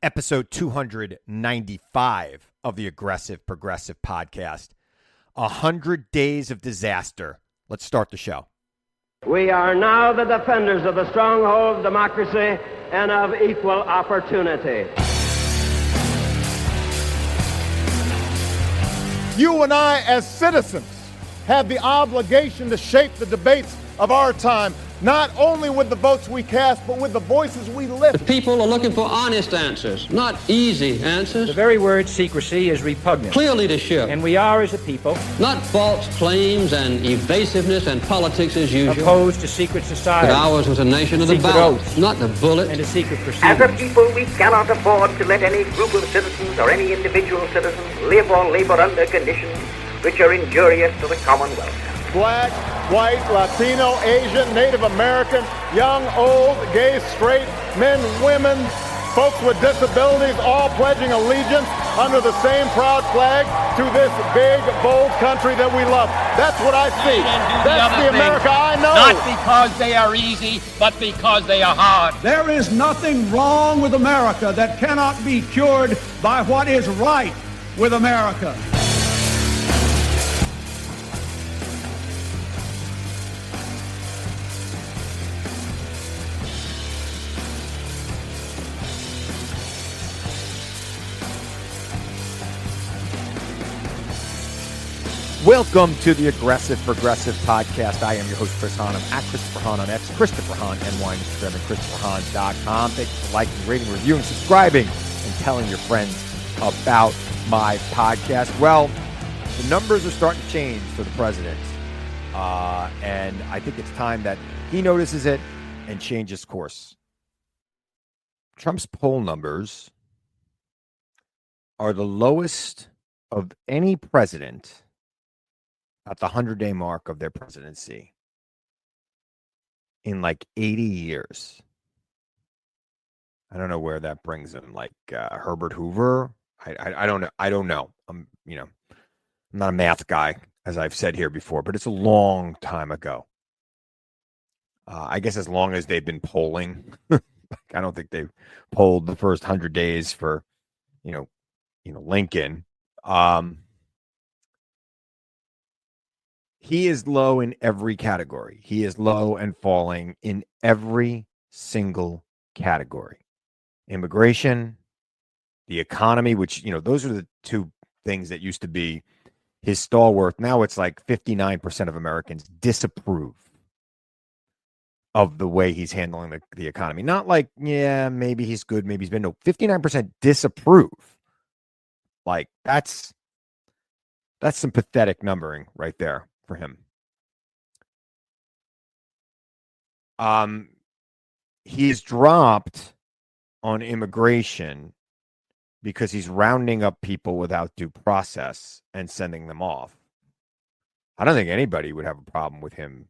Episode 295 of the Aggressive Progressive Podcast. 100 Days of Disaster. Let's start the show. We are now the defenders of the stronghold of democracy and of equal opportunity. You and I, as citizens, have the obligation to shape the debates of our time, not only with the votes we cast, but with the voices we lift. The people are looking for honest answers, not easy answers. The very word secrecy is repugnant. Clear leadership. And we are, as a people, not false claims and evasiveness and politics as usual. opposed to secret society. But ours was a nation of the Secret ballot, oaths. not the bullet. And a secret proceedings. As a people, we cannot afford to let any group of citizens or any individual citizen live or labor under conditions which are injurious to the common welfare. Black, white, Latino, Asian, Native American, young, old, gay, straight, men, women, folks with disabilities, all pledging allegiance under the same proud flag to this big, bold country that we love. That's what I see. That's the America I know. Not because they are easy, but because they are hard. There is nothing wrong with America that cannot be cured by what is right with America. Welcome to the Aggressive Progressive Podcast. I am your host, Chris Hahn. I'm at Christopher Hahn on X, Christopher Hahn, NY, Instagram, and ChristopherHahn.com. Thank you for liking, rating, reviewing, subscribing, and telling your friends about my podcast. Well, the numbers are starting to change for the president, and I think it's time that he notices it and changes course. Trump's poll numbers are the lowest of any president at the 100-day mark of their presidency in like 80 years. I don't know where that brings him. Like Herbert Hoover. I don't know. I don't know. I'm not a math guy, as I've said here before, but it's a long time ago. I guess as long as they've been polling. I don't think they've polled the first 100 days for, Lincoln. He is low in every category. He is low and falling in every single category. Immigration, the economy, which, those are the two things that used to be his stalwart. Now it's like 59% of Americans disapprove of the way he's handling the economy. Not like, yeah, maybe he's good, maybe he's been. No, 59% disapprove. Like, that's some pathetic numbering right there for him. He's dropped on immigration because he's rounding up people without due process and sending them off. I don't think anybody would have a problem with him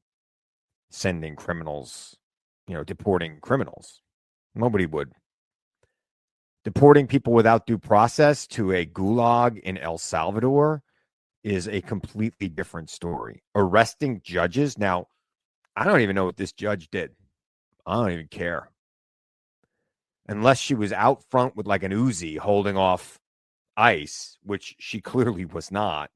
sending criminals, deporting criminals. Nobody would. Deporting people without due process to a gulag in El Salvador is a completely different story. Arresting judges. Now, I don't even know what this judge did. I don't even care. Unless she was out front with like an Uzi holding off ICE, which she clearly was not.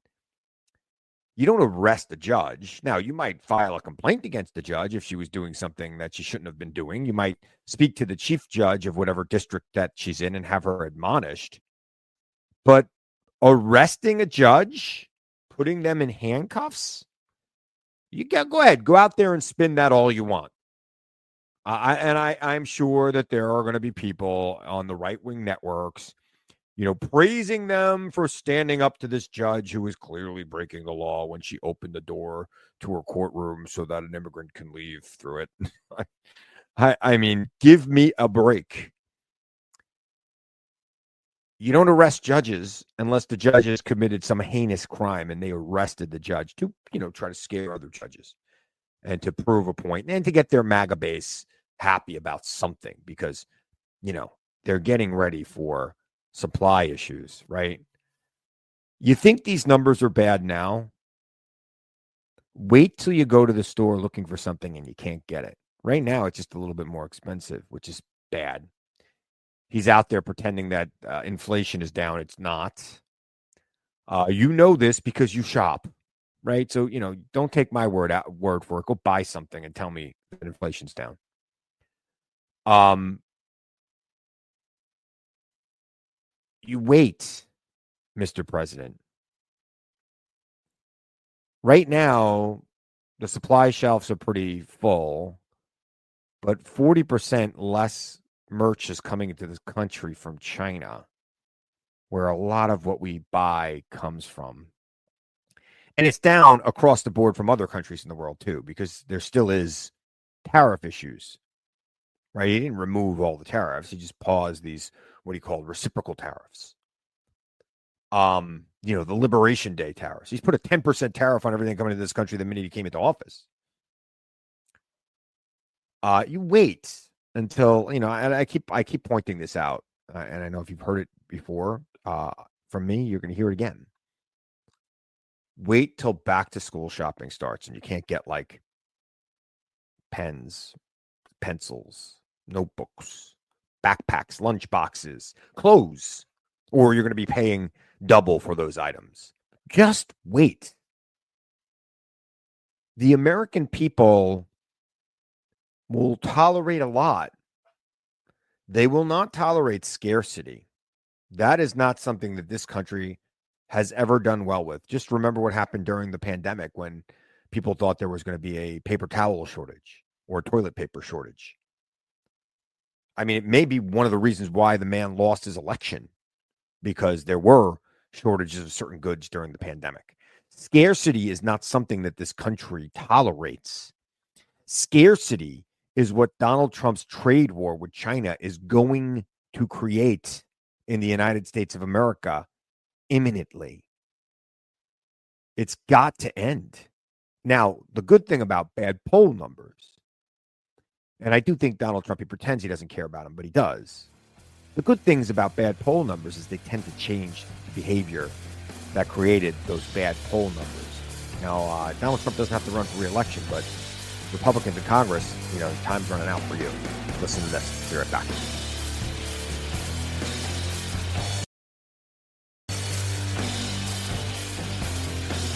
You don't arrest a judge. Now, you might file a complaint against the judge if she was doing something that she shouldn't have been doing. You might speak to the chief judge of whatever district that she's in and have her admonished. But arresting a judge, putting them in handcuffs, go ahead, go out there and spin that all you want. I'm sure that there are going to be people on the right-wing networks, praising them for standing up to this judge who was clearly breaking the law when she opened the door to her courtroom so that an immigrant can leave through it. I mean, give me a break. You don't arrest judges unless the judge has committed some heinous crime and they arrested the judge to, try to scare other judges and to prove a point and to get their MAGA base happy about something because, they're getting ready for supply issues, right? You think these numbers are bad now? Wait till you go to the store looking for something and you can't get it. Right now, it's just a little bit more expensive, which is bad. He's out there pretending that inflation is down. It's not. You know this because you shop, right? So, don't take my word for it. Go buy something and tell me that inflation's down. You wait, Mr. President. Right now, the supply shelves are pretty full, but 40% less merch is coming into this country from China, where a lot of what we buy comes from. And it's down across the board from other countries in the world, too, because there still is tariff issues, right? He didn't remove all the tariffs. He just paused these, what he called reciprocal tariffs. The Liberation Day tariffs. He's put a 10% tariff on everything coming into this country the minute he came into office. You wait until, and I keep pointing this out, and I know if you've heard it before from me, you're going to hear it again. Wait till back to school shopping starts and you can't get like pens, pencils, notebooks, backpacks, lunch boxes, clothes, or you're going to be paying double for those items. Just wait. The American people will tolerate a lot. They will not tolerate scarcity. That is not something that this country has ever done well with. Just remember what happened during the pandemic when people thought there was going to be a paper towel shortage or a toilet paper shortage. I mean, it may be one of the reasons why the man lost his election, because there were shortages of certain goods during the pandemic. Scarcity is not something that this country tolerates. Scarcity is what Donald Trump's trade war with China is going to create in the United States of America imminently. It's got to end. Now, the good thing about bad poll numbers, and I do think Donald Trump, he pretends he doesn't care about them, but he does. The good things about bad poll numbers is they tend to change the behavior that created those bad poll numbers. Now, Donald Trump doesn't have to run for re-election, but Republicans in Congress, time's running out for you. Listen to this. Be right back.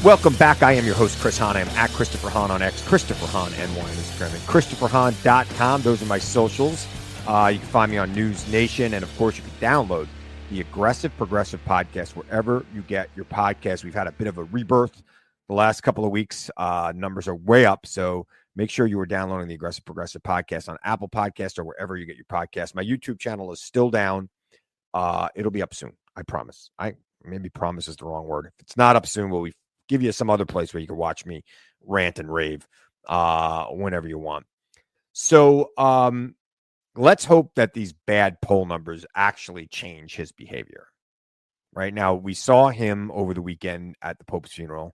Welcome back. I am your host, Chris Hahn. I am at Christopher Hahn on X, Christopher Hahn NY on Instagram, and ChristopherHahn.com. Those are my socials. You can find me on News Nation, and of course, you can download the Aggressive Progressive Podcast wherever you get your podcast. We've had a bit of a rebirth the last couple of weeks. Numbers are way up, so make sure you are downloading the Aggressive Progressive Podcast on Apple Podcasts or wherever you get your podcast. My YouTube channel is still down. It'll be up soon, I promise. Maybe promise is the wrong word. If it's not up soon, we'll give you some other place where you can watch me rant and rave whenever you want. So let's hope that these bad poll numbers actually change his behavior. Right now, we saw him over the weekend at the Pope's funeral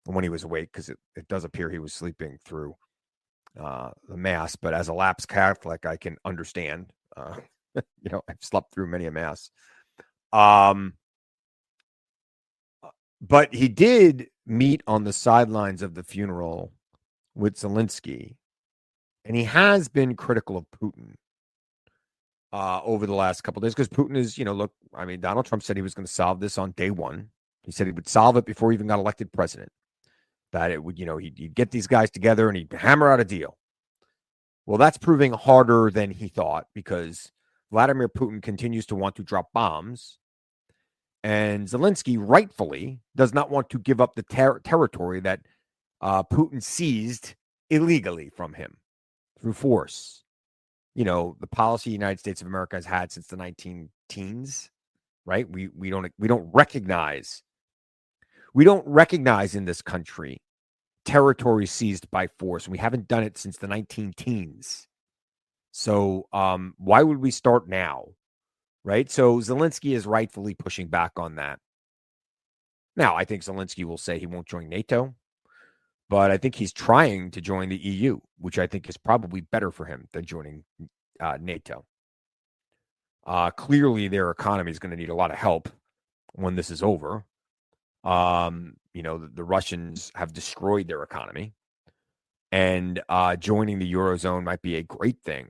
when he was awake, because it does appear he was sleeping through the Mass. But as a lapsed Catholic, I can understand. I've slept through many a Mass. But he did meet on the sidelines of the funeral with Zelensky, and he has been critical of Putin over the last couple of days, because Putin is, Donald Trump said he was going to solve this on day one. He said he would solve it before he even got elected president, that it would, he'd get these guys together and he'd hammer out a deal. Well, that's proving harder than he thought, because Vladimir Putin continues to want to drop bombs. And Zelensky rightfully does not want to give up the territory that Putin seized illegally from him through force. The policy the United States of America has had since the 19-teens, right? We don't recognize in this country territory seized by force. We haven't done it since the 19-teens. So why would we start now? Right? So Zelensky is rightfully pushing back on that. Now, I think Zelensky will say he won't join NATO, but I think he's trying to join the EU, which I think is probably better for him than joining NATO. Clearly, their economy is going to need a lot of help when this is over. The Russians have destroyed their economy, and joining the Eurozone might be a great thing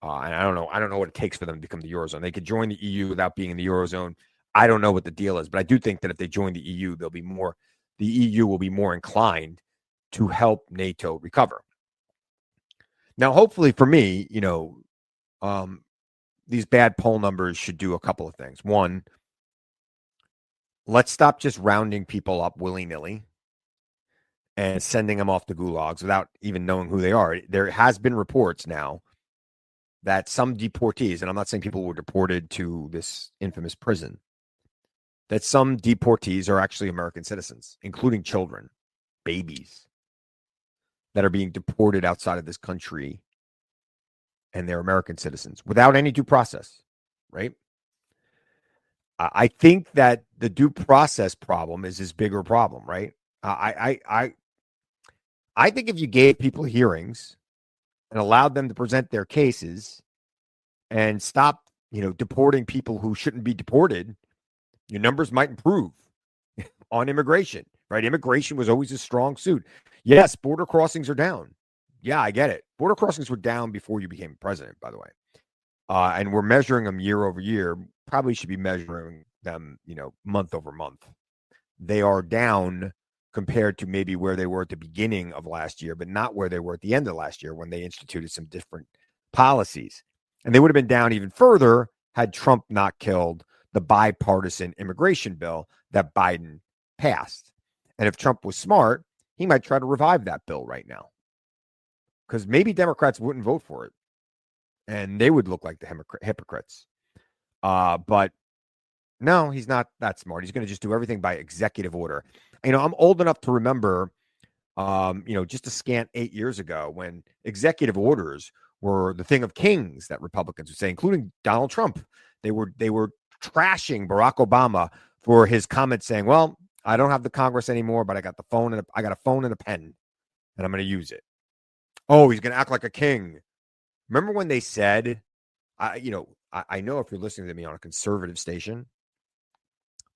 And I don't know what it takes for them to become the Eurozone. They could join the EU without being in the Eurozone. I don't know what the deal is, but I do think that if they join the EU, the EU will be more inclined to help NATO recover. Now, hopefully for me, these bad poll numbers should do a couple of things. One, let's stop just rounding people up willy-nilly and sending them off to gulags without even knowing who they are. There has been reports now that some deportees, and I'm not saying people were deported to this infamous prison, that some deportees are actually American citizens, including children, babies, that are being deported outside of this country, and they're American citizens without any due process, right? I think that the due process problem is his bigger problem, right? I think if you gave people hearings and allowed them to present their cases and stop, deporting people who shouldn't be deported, your numbers might improve on immigration, right? Immigration was always a strong suit. Yes, border crossings are down. Yeah, I get it. Border crossings were down before you became president, by the way. And we're measuring them year over year. Probably should be measuring them, month over month. They are down compared to maybe where they were at the beginning of last year, but not where they were at the end of last year when they instituted some different policies. And they would have been down even further had Trump not killed the bipartisan immigration bill that Biden passed. And if Trump was smart, he might try to revive that bill right now, because maybe Democrats wouldn't vote for it and they would look like the hypocrites. But no, he's not that smart. He's going to just do everything by executive order. I'm old enough to remember, just a scant 8 years ago when executive orders were the thing of kings that Republicans would say, including Donald Trump. They were trashing Barack Obama for his comments saying, well, I don't have the Congress anymore, but I got a phone and a pen, and I'm going to use it. Oh, he's going to act like a king. Remember when they said, I know if you're listening to me on a conservative station,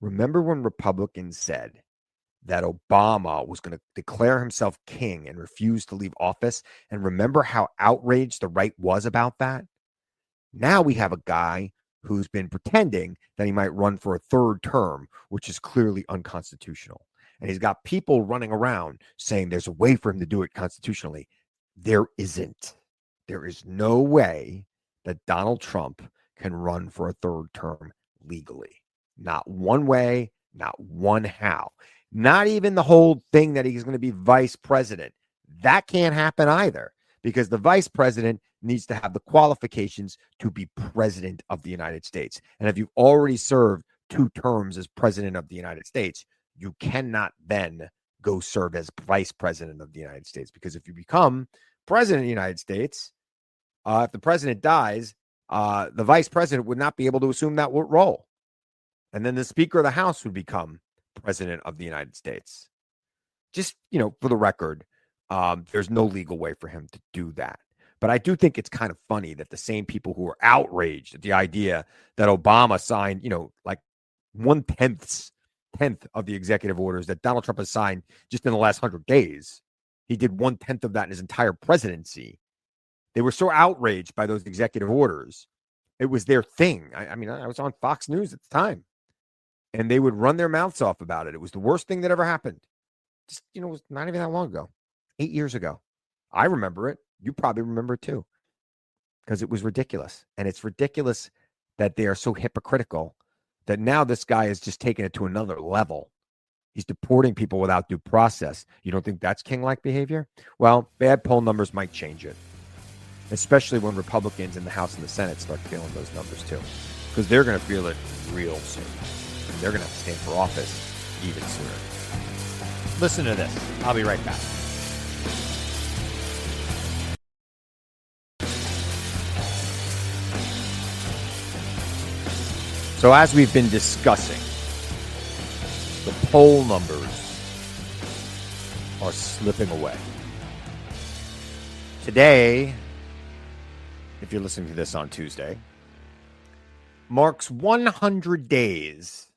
remember when Republicans said that Obama was going to declare himself king and refuse to leave office? And remember how outraged the right was about that? Now we have a guy who's been pretending that he might run for a third term, which is clearly unconstitutional. And he's got people running around saying there's a way for him to do it constitutionally. There isn't. There is no way that Donald Trump can run for a third term legally. Not one way, not one how. Not even the whole thing that he's going to be vice president. That can't happen either, because the vice president needs to have the qualifications to be president of the United States. And if you've already served 2 terms as president of the United States, you cannot then go serve as vice president of the United States, because if you become president of the United States, if the president dies, the vice president would not be able to assume that role. And then the Speaker of the House would become president of the United States. Just, for the record, there's no legal way for him to do that. But I do think it's kind of funny that the same people who are outraged at the idea that Obama signed, like 1/10 of the executive orders that Donald Trump has signed just in the last 100 days. He did 1/10 of that in his entire presidency. They were so outraged by those executive orders. It was their thing. I was on Fox News at the time, and they would run their mouths off about it. It was the worst thing that ever happened. Just, it was not even that long ago, 8 years ago. I remember it. You probably remember it too, because it was ridiculous. And it's ridiculous that they are so hypocritical that now this guy is just taking it to another level. He's deporting people without due process. You don't think that's king-like behavior? Well, bad poll numbers might change it, especially when Republicans in the House and the Senate start feeling those numbers too, because they're going to feel it real soon. And they're going to have to stand for office even sooner. Listen to this. I'll be right back. So as we've been discussing, the poll numbers are slipping away. Today, if you're listening to this on Tuesday, marks 100 days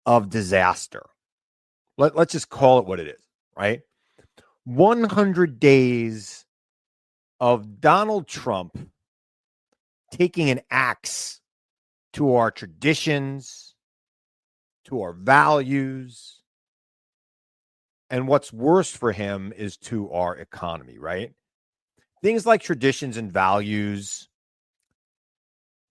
of disaster. Let's just call it what it is, right? 100 days of Donald Trump taking an axe to our traditions, to our values. And what's worse for him is to our economy, right? Things like traditions and values,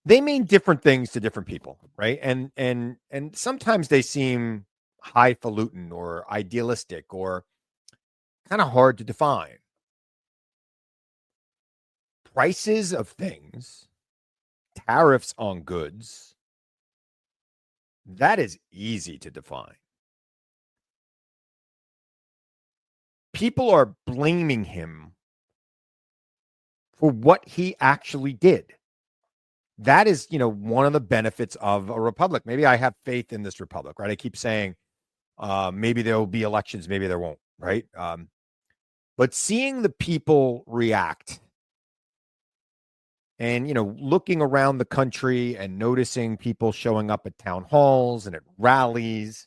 they mean different things to different people, right? And sometimes they seem highfalutin or idealistic or kind of hard to define. Prices of things, tariffs on goods, that is easy to define. People are blaming him for what he actually did. That is, one of the benefits of a republic. Maybe I have faith in this republic, right? I keep saying maybe there will be elections, maybe there won't, right? But seeing the people react and, looking around the country and noticing people showing up at town halls and at rallies,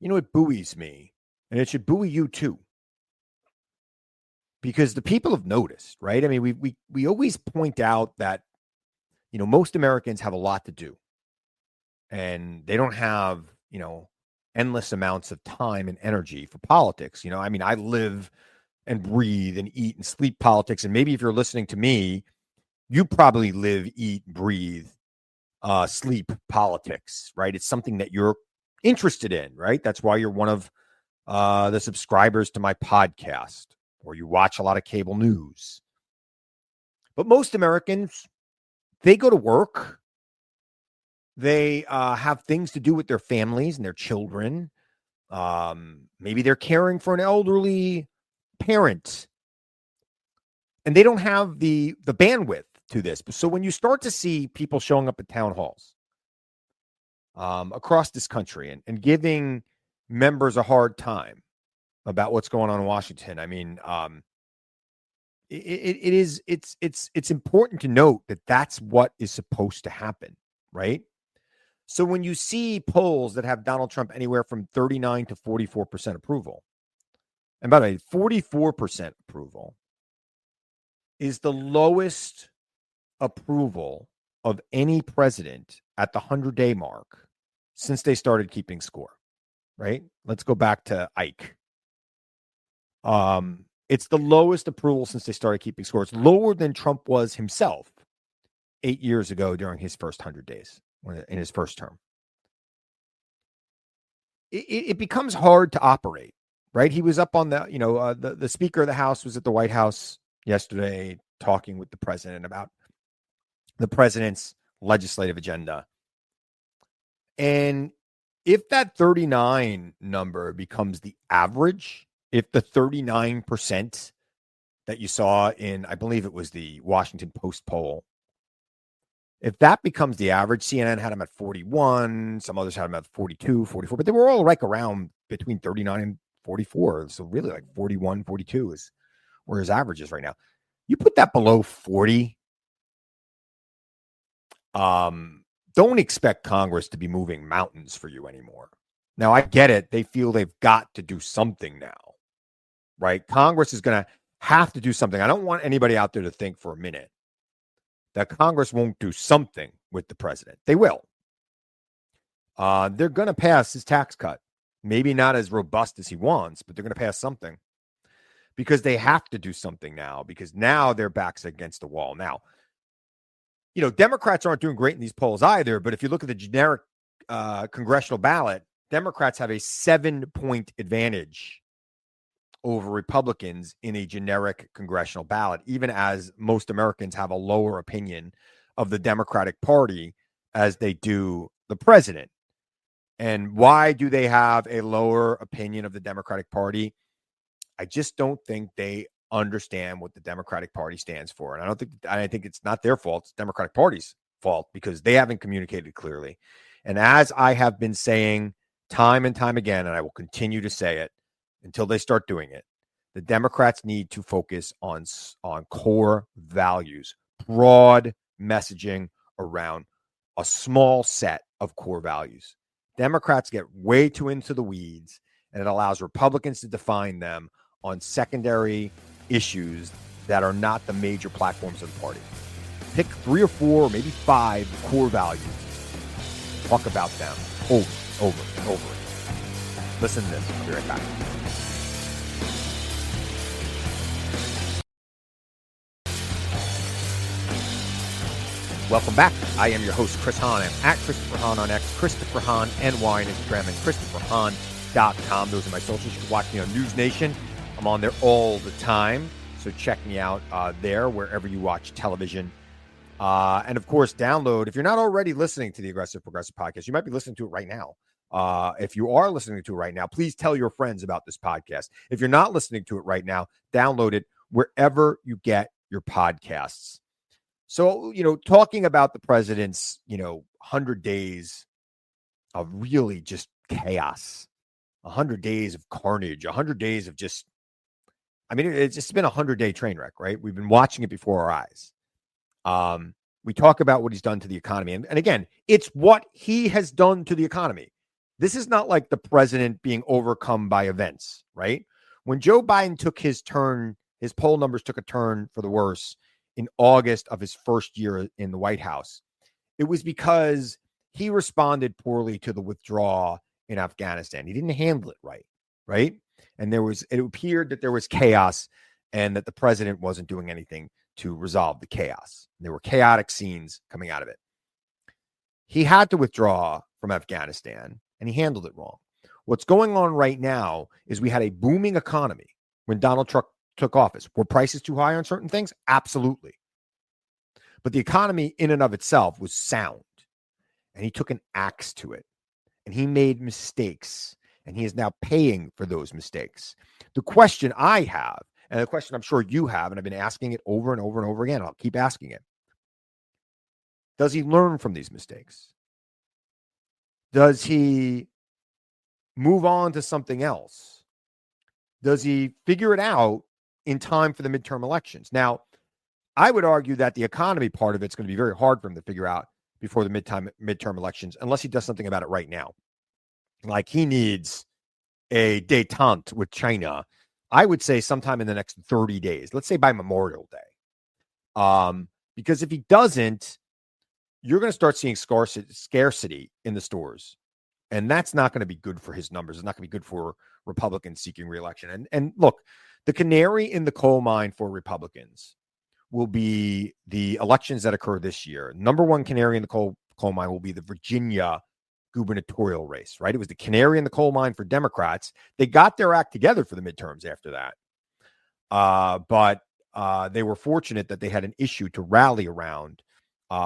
it buoys me, and it should buoy you too. Because the people have noticed, right? I mean, we always point out that, most Americans have a lot to do, and they don't have, endless amounts of time and energy for politics. I mean, I live and breathe and eat and sleep politics. And maybe if you're listening to me, you probably live, eat, breathe, sleep politics, right? It's something that you're interested in, right? That's why you're one of the subscribers to my podcast, or you watch a lot of cable news. But most Americans, they go to work. They have things to do with their families and their children. Maybe they're caring for an elderly parent, and they don't have the bandwidth to this. So when you start to see people showing up at town halls across this country and giving members a hard time about what's going on in Washington, I mean, it's important to note that that's what is supposed to happen, right? So when you see polls that have Donald Trump anywhere from 39 to 44% approval, and by the way, 44% approval is the lowest approval of any president at the 100-day mark since they started keeping score, right? Let's go back to Ike. It's the lowest approval since they started keeping score. It's lower than Trump was himself 8 years ago during his first 100 days in his first term. It becomes hard to operate, right? He was up on the Speaker of the House was at the White House yesterday talking with the president about the president's legislative agenda. And if that 39 number becomes the average, if the 39% that you saw in, I believe it was the Washington Post poll, if that becomes the average, CNN had them at 41, some others had them at 42, 44, but they were all like around between 39 and 44. So really like 41, 42 is where his average is right now. You put that below 40, don't expect Congress to be moving mountains for you anymore. Now, I get it. They feel they've got to do something now, right? Congress is going to have to do something. I don't want anybody out there to think for a minute that Congress won't do something with the president. They will. They're going to pass his tax cut. Maybe not as robust as he wants, but they're going to pass something because they have to do something now, because now their back's against the wall. Now, Democrats aren't doing great in these polls either, but if you look at the generic congressional ballot, Democrats have a 7-point advantage over Republicans in a generic congressional ballot, even as most Americans have a lower opinion of the Democratic Party as they do the president. And why do they have a lower opinion of the Democratic Party? I just don't think they understand what the Democratic Party stands for. And I think it's not their fault. It's the Democratic Party's fault because they haven't communicated clearly. And as I have been saying time and time again, and I will continue to say it until they start doing it, the Democrats need to focus on core values, broad messaging around a small set of core values. Democrats get way too into the weeds, and it allows Republicans to define them on secondary issues that are not the major platforms of the party. Pick 3 or 4, or maybe 5 core values. Talk about them over and over again. Listen to this. I'll be right back. Welcome back. I am your host, Chris Hahn. I'm at Christopher Hahn on X, Christopher Hahn NY on Instagram, and ChristopherHahn.com. Those are my socials. You can watch me on News Nation. I'm on there all the time, so check me out there wherever you watch television. And, of course, download. If you're not already listening to the Aggressive Progressive Podcast, you might be listening to it right now. If you are listening to it right now, please tell your friends about this podcast. If you're not listening to it right now, download it wherever you get your podcasts. So, talking about the president's, 100 days of really just chaos, 100 days of carnage, 100 days of just, it's just been a 100-day train wreck, right? We've been watching it before our eyes. We talk about what he's done to the economy. And again, it's what he has done to the economy. This is not like the president being overcome by events, right? When Joe Biden took his turn, his poll numbers took a turn for the worse in August of his first year in the White House. It was because he responded poorly to the withdrawal in Afghanistan. He didn't handle it right? And it appeared that there was chaos and that the president wasn't doing anything to resolve the chaos. There were chaotic scenes coming out of it. He had to withdraw from Afghanistan, and he handled it wrong. What's going on right now is we had a booming economy when Donald Trump took office. Were prices too high on certain things? Absolutely. But the economy in and of itself was sound, and he took an axe to it, and he made mistakes, and he is now paying for those mistakes. The question I have, and the question I'm sure you have, and I've been asking it over and over and over again, and I'll keep asking it, does he learn from these mistakes? Does he move on to something else? Does he figure it out in time for the midterm elections? Now, I would argue that the economy part of it's going to be very hard for him to figure out before the midterm elections, unless he does something about it right now. Like he needs a détente with China, I would say sometime in the next 30 days, let's say by Memorial Day. Because if he doesn't, you're going to start seeing scarcity in the stores. And that's not going to be good for his numbers. It's not going to be good for Republicans seeking reelection. And look, the canary in the coal mine for Republicans will be the elections that occur this year. Number one canary in the coal mine will be the Virginia gubernatorial race, right? It was the canary in the coal mine for Democrats. They got their act together for the midterms after that. But they were fortunate that they had an issue to rally around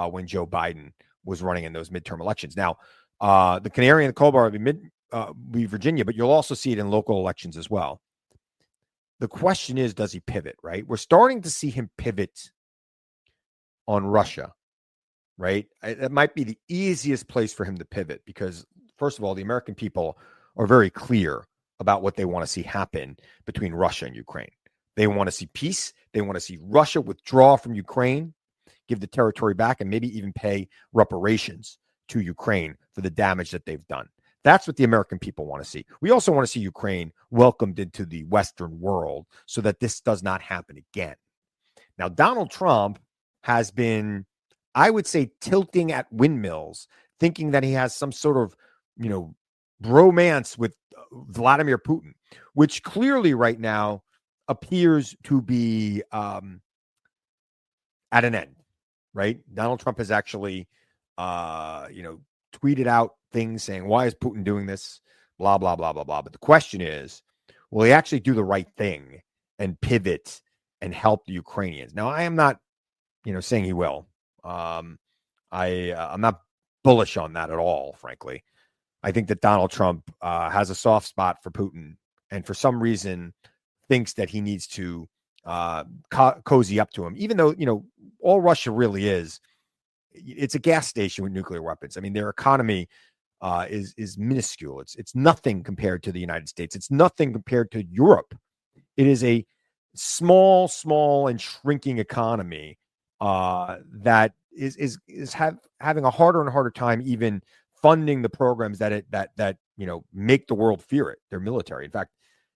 when Joe Biden was running in those midterm elections. Now, the canary in the coal mine will be Virginia, but you'll also see it in local elections as well. The question is, does he pivot, right? We're starting to see him pivot on Russia, right? That might be the easiest place for him to pivot because, first of all, the American people are very clear about what they want to see happen between Russia and Ukraine. They want to see peace. They want to see Russia withdraw from Ukraine, give the territory back, and maybe even pay reparations to Ukraine for the damage that they've done. That's what the American people want to see. We also want to see Ukraine welcomed into the Western world so that this does not happen again. Now, Donald Trump has been, I would say, tilting at windmills, thinking that he has some sort of, bromance with Vladimir Putin, which clearly right now appears to be at an end, right? Donald Trump has actually, tweeted out things saying, why is Putin doing this? Blah, blah, blah, blah, blah. But the question is, will he actually do the right thing and pivot and help the Ukrainians? Now, I am not, saying he will. I'm not bullish on that at all, frankly. I think that Donald Trump has a soft spot for Putin and for some reason thinks that he needs to cozy up to him, even though, all Russia really is, it's a gas station with nuclear weapons. I mean, their economy is minuscule. It's nothing compared to the United States. It's nothing compared to Europe. It is a small and shrinking economy that is having a harder and harder time even funding the programs that make the world fear it. Their military, in fact,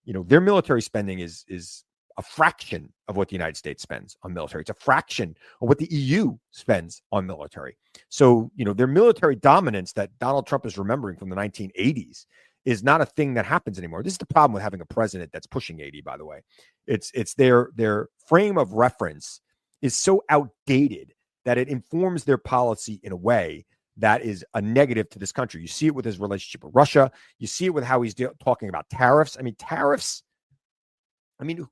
their military spending is a fraction of what the United States spends on military. It's a fraction of what the EU spends on military. So, their military dominance that Donald Trump is remembering from the 1980s is not a thing that happens anymore. This is the problem with having a president that's pushing 80, by the way. It's their frame of reference is so outdated that it informs their policy in a way that is a negative to this country. You see it with his relationship with Russia. You see it with how he's talking about tariffs. Tariffs.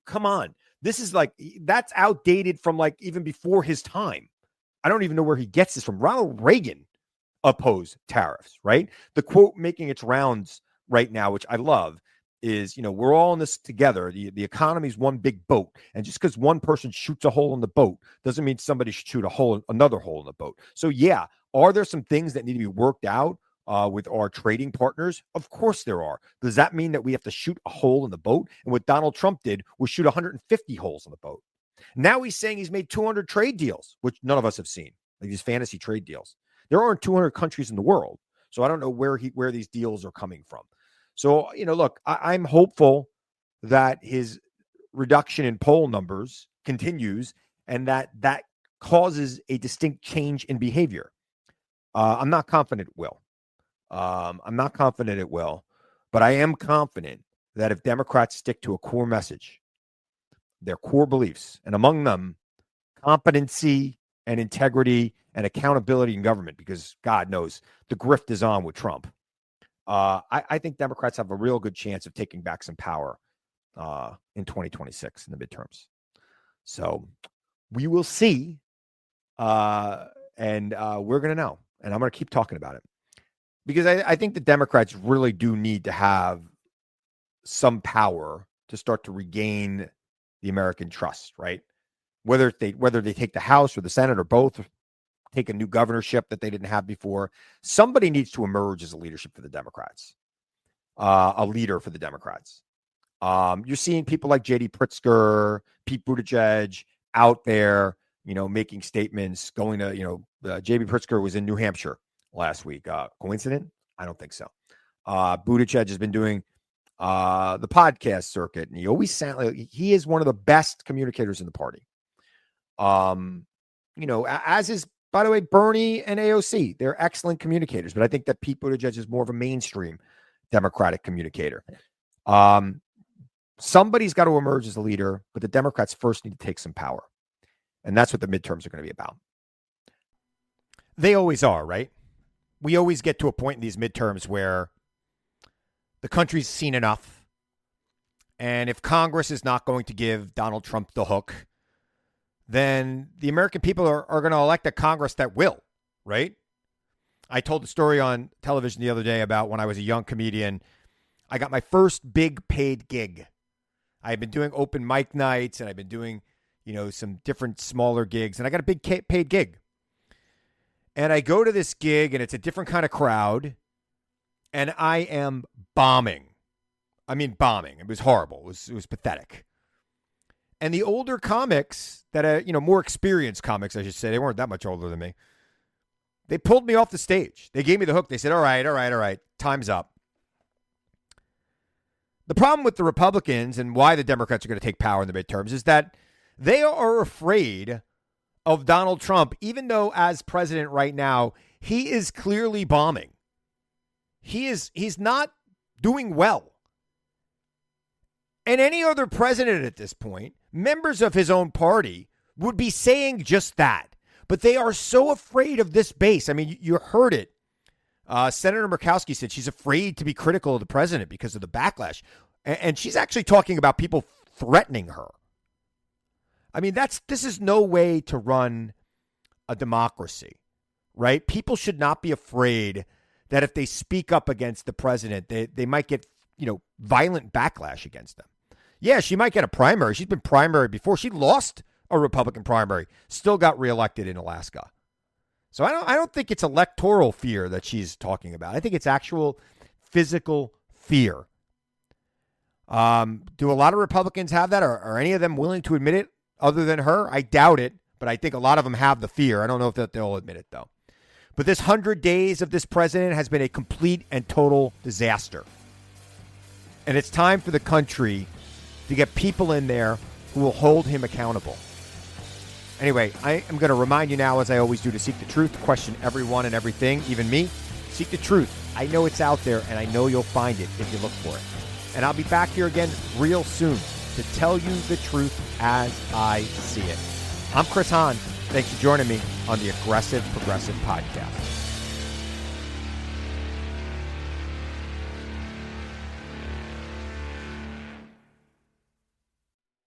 Come on. This is that's outdated from even before his time. I don't even know where he gets this from. Ronald Reagan opposed tariffs, right? The quote making its rounds right now, which I love, is, we're all in this together. The economy is one big boat. And just because one person shoots a hole in the boat doesn't mean somebody should shoot another hole in the boat. So yeah, are there some things that need to be worked out with our trading partners? Of course there are. Does that mean that we have to shoot a hole in the boat? And what Donald Trump did was shoot 150 holes in the boat. Now he's saying he's made 200 trade deals, which none of us have seen, like these fantasy trade deals. There aren't 200 countries in the world. So I don't know where these deals are coming from. So, look, I'm hopeful that his reduction in poll numbers continues and that causes a distinct change in behavior. I'm not confident it will. But I am confident that if Democrats stick to a core message, their core beliefs, and among them, competency and integrity and accountability in government, because God knows the grift is on with Trump. I think Democrats have a real good chance of taking back some power in 2026 in the midterms. So we will see, and we're going to know. And I'm going to keep talking about it because I think the Democrats really do need to have some power to start to regain the American trust, right? Whether they take the House or the Senate or both, take a new governorship that they didn't have before. Somebody needs to emerge as a leadership for the Democrats, a leader for the Democrats. You're seeing people like J.D. Pritzker, Pete Buttigieg out there, making statements, going to, J.D. Pritzker was in New Hampshire last week. Coincident? I don't think so. Buttigieg has been doing the podcast circuit, and he always sounds like he is one of the best communicators in the party. As is, by the way, Bernie and AOC, they're excellent communicators, but I think that Pete Buttigieg is more of a mainstream Democratic communicator. Somebody's got to emerge as a leader, but the Democrats first need to take some power. And that's what the midterms are going to be about. They always are, right? We always get to a point in these midterms where the country's seen enough. And if Congress is not going to give Donald Trump the hook, then the American people are going to elect a Congress that will, right? I told the story on television the other day about when I was a young comedian. I got my first big paid gig. I had been doing open mic nights and I've been doing, some different smaller gigs. And I got a big paid gig. And I go to this gig and it's a different kind of crowd. And I am bombing. I mean, bombing. It was horrible. It was pathetic. And the older comics that are, more experienced comics, I should say, they weren't that much older than me. They pulled me off the stage. They gave me the hook. They said, all right. Time's up. The problem with the Republicans and why the Democrats are going to take power in the midterms is that they are afraid of Donald Trump, even though as president right now, he is clearly bombing. He's not doing well. And any other president at this point, members of his own party, would be saying just that. But they are so afraid of this base. I mean, you heard it. Senator Murkowski said she's afraid to be critical of the president because of the backlash. And she's actually talking about people threatening her. I mean, this is no way to run a democracy, right? People should not be afraid that if they speak up against the president, they might get, violent backlash against them. Yeah, she might get a primary. She's been primary before. She lost a Republican primary, still got reelected in Alaska. So I don't think it's electoral fear that she's talking about. I think it's actual physical fear. Do a lot of Republicans have that? Are any of them willing to admit it other than her? I doubt it, but I think a lot of them have the fear. I don't know if they'll admit it, though. But this 100 days of this president has been a complete and total disaster. And it's time for the country to get people in there who who will hold him accountable. Anyway, I am going to remind you now, as I always do, to seek the truth, question everyone and everything, even me. Seek the truth. I know it's out there, and I know you'll find it if you look for it. And I'll be back here again real soon to tell you the truth as I see it. I'm Chris Hahn. Thanks for joining me on the Aggressive Progressive Podcast.